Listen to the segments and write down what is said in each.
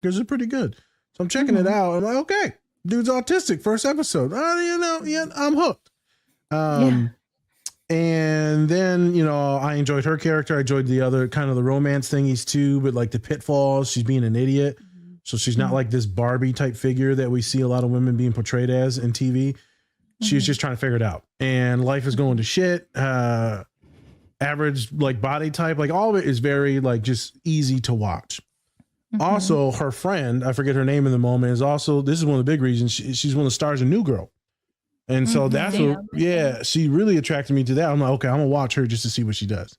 because it's pretty good. So I'm checking it out. I'm like, okay, dude's autistic. First episode. I'm hooked. And then, I enjoyed her character. I enjoyed the other kind of the romance thingies too, but like the pitfalls, she's being an idiot. So she's not like this Barbie type figure that we see a lot of women being portrayed as in TV. She was just trying to figure it out. And life is going to shit. Average like body type, like all of it is very like just easy to watch. Also, her friend, I forget her name in the moment, is also, this is one of the big reasons, she's one of the stars of New Girl. And so that's she really attracted me to that. I'm like, okay, I'm gonna watch her just to see what she does.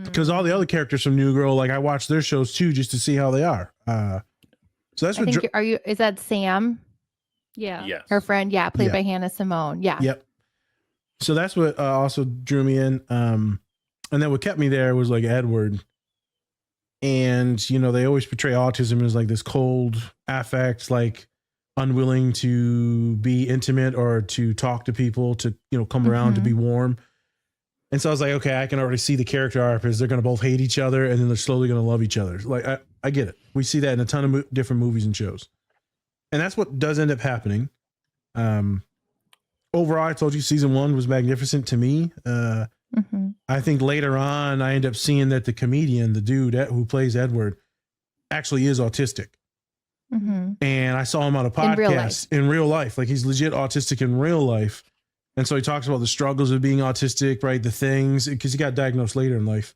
Because all the other characters from New Girl, like I watch their shows too, just to see how they are. So that's is that Sam? Yeah. Yes. Her friend, played by Hannah Simone. Yeah. Yep. So that's what also drew me in. And then what kept me there was like Edward. And, they always portray autism as like this cold affect, like unwilling to be intimate or to talk to people, to, come around to be warm. And so I was like, okay, I can already see the character arc is they're going to both hate each other and then they're slowly going to love each other. Like, I get it. We see that in a ton of different movies and shows. And that's what does end up happening. Overall, I told you season 1 was magnificent to me. I think later on, I end up seeing that the comedian, the dude who plays Edward, actually is autistic. And I saw him on a podcast in real life. Like he's legit autistic in real life. And so he talks about the struggles of being autistic, right? The things, because he got diagnosed later in life.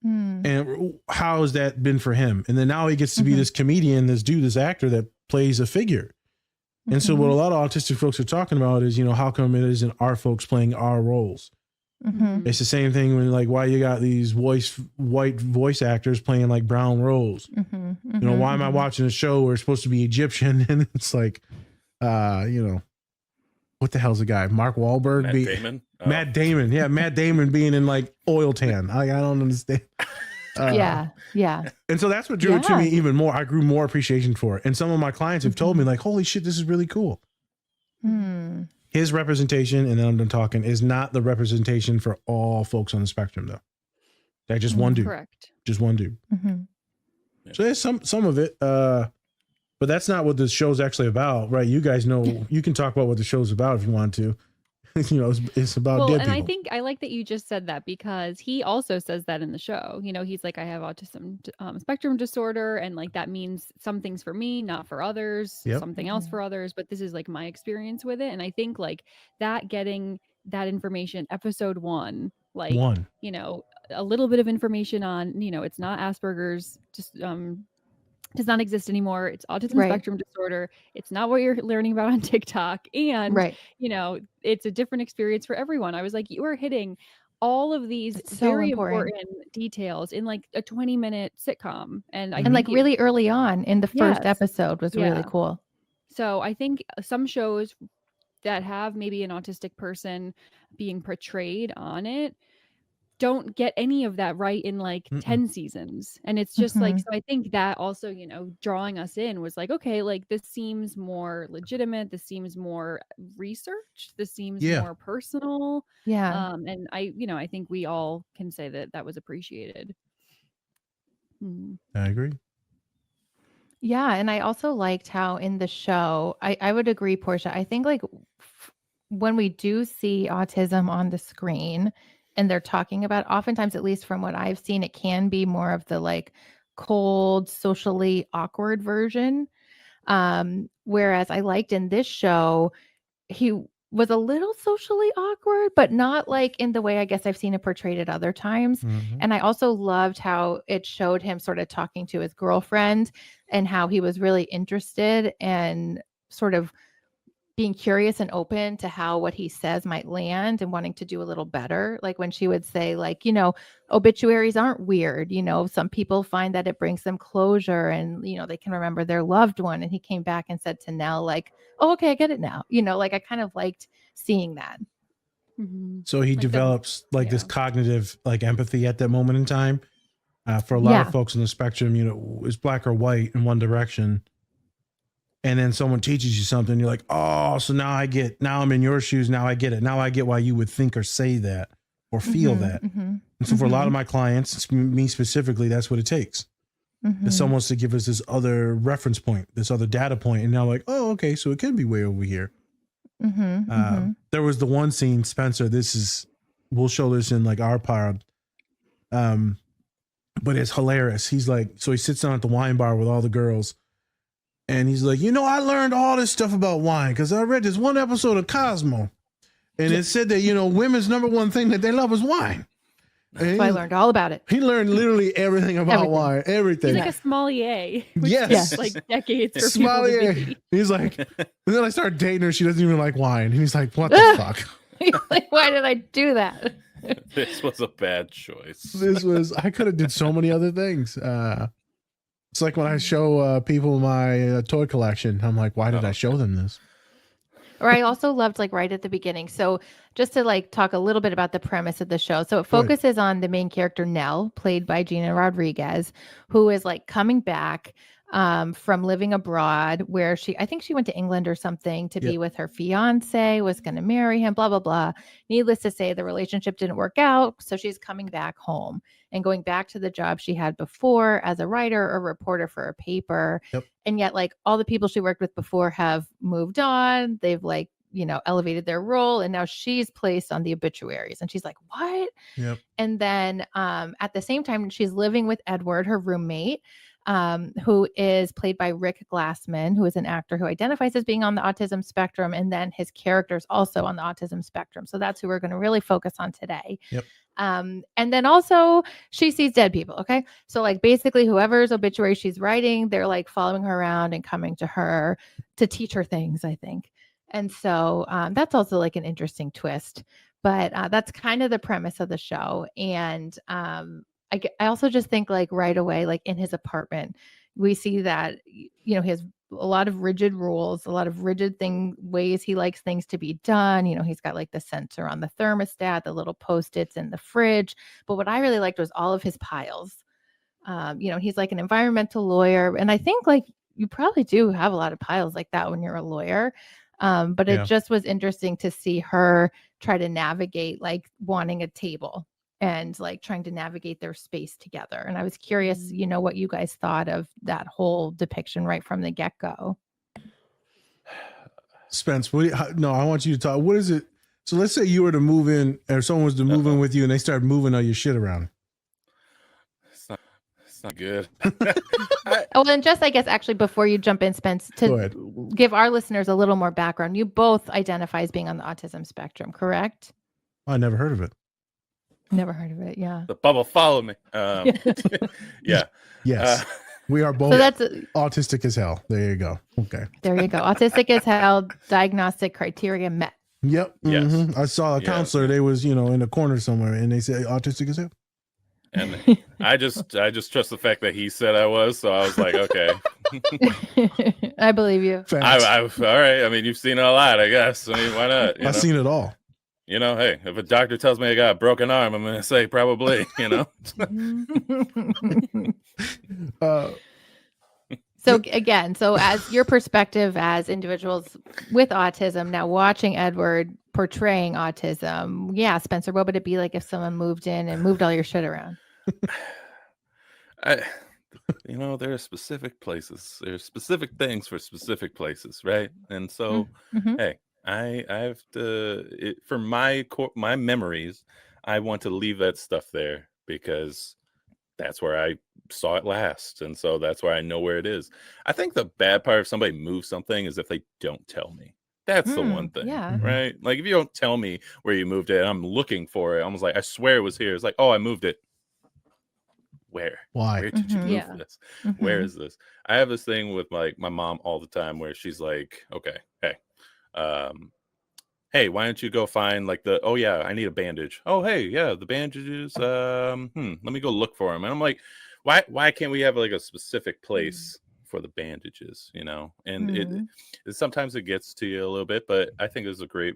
And how has that been for him? And then now he gets to be this comedian, this dude, this actor that plays a figure. And so what a lot of autistic folks are talking about is, how come it isn't our folks playing our roles? It's the same thing when like, why you got these white voice actors playing like brown roles? Why am I watching a show where it's supposed to be Egyptian? And it's like, what the hell's the guy? Mark Wahlberg? Matt Damon? Oh. Matt Damon. Yeah. Matt Damon being in like oil tan. I don't understand. Yeah. And so that's what drew it to me even more. I grew more appreciation for it. And some of my clients have told me like, holy shit, this is really cool. His representation, and then I'm done talking, is not the representation for all folks on the spectrum though. That's just one dude. Correct. Just one dude. So there's some of it. But that's not what the show's actually about, right? You guys know, you can talk about what the show's about if you want to. It's about dead people. I think I like that you just said that because he also says that in the show. He's like, I have autism spectrum disorder, and like that means some things for me, not for others, something else for others, but this is like my experience with it. And I think like that, getting that information, episode 1, like, a little bit of information on, it's not Asperger's, just does not exist anymore. It's autism spectrum disorder. It's not what you're learning about on TikTok. And, it's a different experience for everyone. I was like, you are hitting all of these very important details in like a 20-minute sitcom. And like really early on in the first episode was really cool. So I think some shows that have maybe an autistic person being portrayed on it don't get any of that right in like 10 seasons. And it's just like, so I think that also, drawing us in was like, okay, like this seems more legitimate. This seems more research. This seems more personal. And I think we all can say that that was appreciated. I agree. Yeah. And I also liked how in the show, I would agree, Portia. I think like when we do see autism on the screen, and they're talking about, oftentimes, at least from what I've seen, it can be more of the like cold, socially awkward version. Whereas I liked in this show, he was a little socially awkward, but not like in the way I guess I've seen it portrayed at other times. And I also loved how it showed him sort of talking to his girlfriend and how he was really interested and sort of being curious and open to how what he says might land and wanting to do a little better. Like when she would say like, obituaries aren't weird. Some people find that it brings them closure and, they can remember their loved one. And he came back and said to Nell, like, oh, okay, I get it now. Like I kind of liked seeing that. So he develops this cognitive like empathy at that moment in time. For a lot of folks on the spectrum, it's black or white in one direction. And then someone teaches you something, you're like, oh, so now I'm in your shoes. Now I get it. Now I get why you would think or say that or feel that. And so for a lot of my clients, me specifically, that's what it takes. It's almost to give us this other reference point, this other data point, and now like, oh, okay, so it can be way over here. There was the one scene, Spencer. We'll show this in like our pod, but it's hilarious. He's like, so he sits down at the wine bar with all the girls, and he's like, I learned all this stuff about wine because I read this one episode of Cosmo, and it said that women's number one thing that they love is wine. So I learned all about it. He learned literally everything about wine, everything. He's like a sommelier. Yes. Like decades for sommelier. people to be. He's like, and then I started dating her. She doesn't even like wine. And he's like, what the fuck? Like, why did I do that? This was a bad choice. I could have did so many other things. It's like when I show people my toy collection. I'm like, why did I show them this? Or I also loved like right at the beginning. So just to like talk a little bit about the premise of the show. So it focuses on the main character, Nell, played by Gina Rodriguez, who is like coming back from living abroad where I think she went to England or something to be with her fiance, was going to marry him, blah, blah, blah. Needless to say, the relationship didn't work out. So she's coming back home and going back to the job she had before as a writer or reporter for a paper. And yet like all the people she worked with before have moved on. They've like, elevated their role. And now she's placed on the obituaries. And she's like, what? And then at the same time, she's living with Edward, her roommate, who is played by Rick Glassman, who is an actor who identifies as being on the autism spectrum. And then his character's also on the autism spectrum. So that's who we're going to really focus on today. And then also she sees dead people. Okay. So like basically whoever's obituary she's writing, they're like following her around and coming to her to teach her things, I think. And so that's also like an interesting twist, but that's kind of the premise of the show. And I also just think like right away, like in his apartment, we see that, he has a lot of rigid rules, a lot of rigid ways he likes things to be done. He's got like the sensor on the thermostat, the little Post-its in the fridge. But what I really liked was all of his piles. He's like an environmental lawyer. And I think like you probably do have a lot of piles like that when you're a lawyer. But it just was interesting to see her try to navigate like wanting a table and like trying to navigate their space together. And I was curious, what you guys thought of that whole depiction right from the get-go. Spence, I want you to talk. What is it? So let's say you were to move in or someone was to move in with you and they started moving all your shit around. It's not good. And just, I guess, actually, before you jump in, Spence, to give our listeners a little more background, you both identify as being on the autism spectrum, correct? I never heard of it. Never heard of it. Yeah. The bubble follow me. Yeah. Yes. We are both autistic as hell. There you go. Okay. There you go. Autistic as hell. Diagnostic criteria met. Yep. Yes. Mm-hmm. I saw a counselor. They was, in a corner somewhere and they said autistic as hell. And I just trust the fact that he said I was. So I was like, okay. I believe you. I all right. I mean, you've seen it a lot, I guess. I mean, why not? I've seen it all. Hey, if a doctor tells me I got a broken arm, I'm going to say probably, So again, as your perspective as individuals with autism, now watching Edward portraying autism, Spencer, what would it be like if someone moved in and moved all your shit around? There are specific places. There's specific things for specific places, right? And so, hey, I have to, for my memories, I want to leave that stuff there because that's where I saw it last. And so that's where I know where it is. I think the bad part if somebody moves something is if they don't tell me. That's the one thing, right? Like if you don't tell me where you moved it, and I'm looking for it. I was like, I swear it was here. It's like, oh, I moved it. Where? Why? Where did you move this? Where is this? I have this thing with like my mom all the time where she's like, okay, hey, why don't you go find like I need a bandage. Oh, hey, yeah, the bandages. Let me go look for them. And I'm like, why can't we have like a specific place for the bandages, and it sometimes it gets to you a little bit, but I think it's a great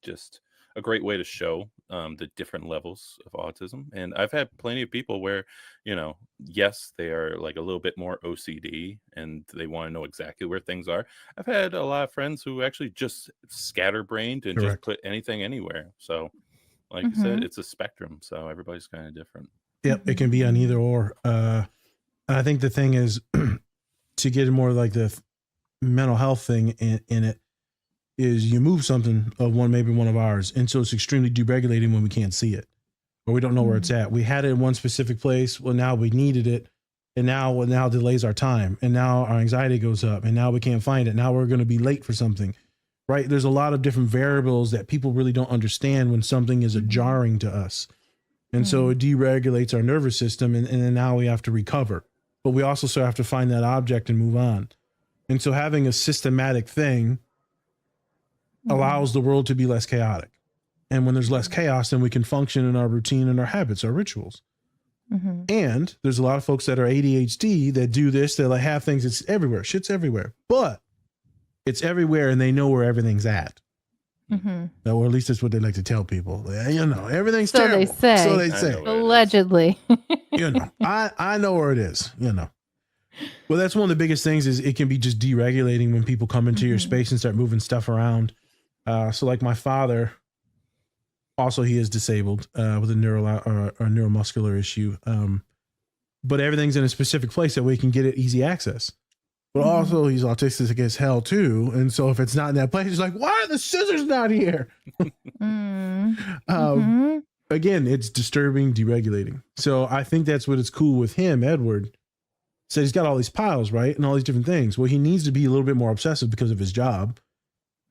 just a great way to show the different levels of autism. And I've had plenty of people where yes, they are like a little bit more OCD and they want to know exactly where things are. I've had a lot of friends who actually just scatterbrained and just put anything anywhere. So like you said, it's a spectrum, so everybody's kind of different. Yep, it can be on either or. I think the thing is to get more like the mental health thing in it is you move something of maybe one of ours. And so it's extremely deregulating when we can't see it or we don't know where it's at. We had it in one specific place. Well, now we needed it. And now delays our time. And now our anxiety goes up and now we can't find it. Now we're going to be late for something, right? There's a lot of different variables that people really don't understand when something is jarring to us. And so it deregulates our nervous system. And then now we have to recover, but we also still have to find that object and move on. And so having a systematic thing allows the world to be less chaotic. And when there's less chaos, then we can function in our routine and our habits, our rituals. And there's a lot of folks that are ADHD that do this. They like have things. It's everywhere. Shit's everywhere, but it's everywhere and they know where everything's at. Or at least that's what they like to tell people. You know, everything's terrible. So they say. Allegedly. You know, I know where it is, you know. Well, that's one of the biggest things is it can be just deregulating when people come into your space and start moving stuff around. So like my father, also he is disabled with a neuromuscular issue. But everything's in a specific place that we can get it easy access. But also he's autistic as hell too. And so if it's not in that place, he's like, why are the scissors not here? Again, it's disturbing, deregulating. So I think that's what is cool with him, Edward. So he's got all these piles, right? And all these different things. Well, he needs to be a little bit more obsessive because of his job.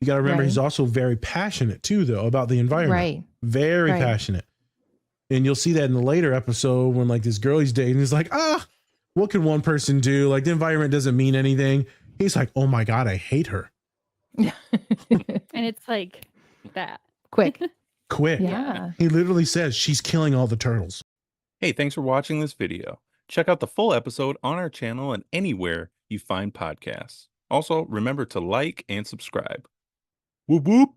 You got to remember he's also very passionate too, though, about the environment. Right. Very passionate. And you'll see that in the later episode when like this girl he's dating is like, what can one person do? Like the environment doesn't mean anything. He's like, oh my God, I hate her. And it's like that. Quick. Yeah. He literally says she's killing all the turtles. Hey, thanks for watching this video. Check out the full episode on our channel and anywhere you find podcasts. Also, remember to like and subscribe. Whoop whoop.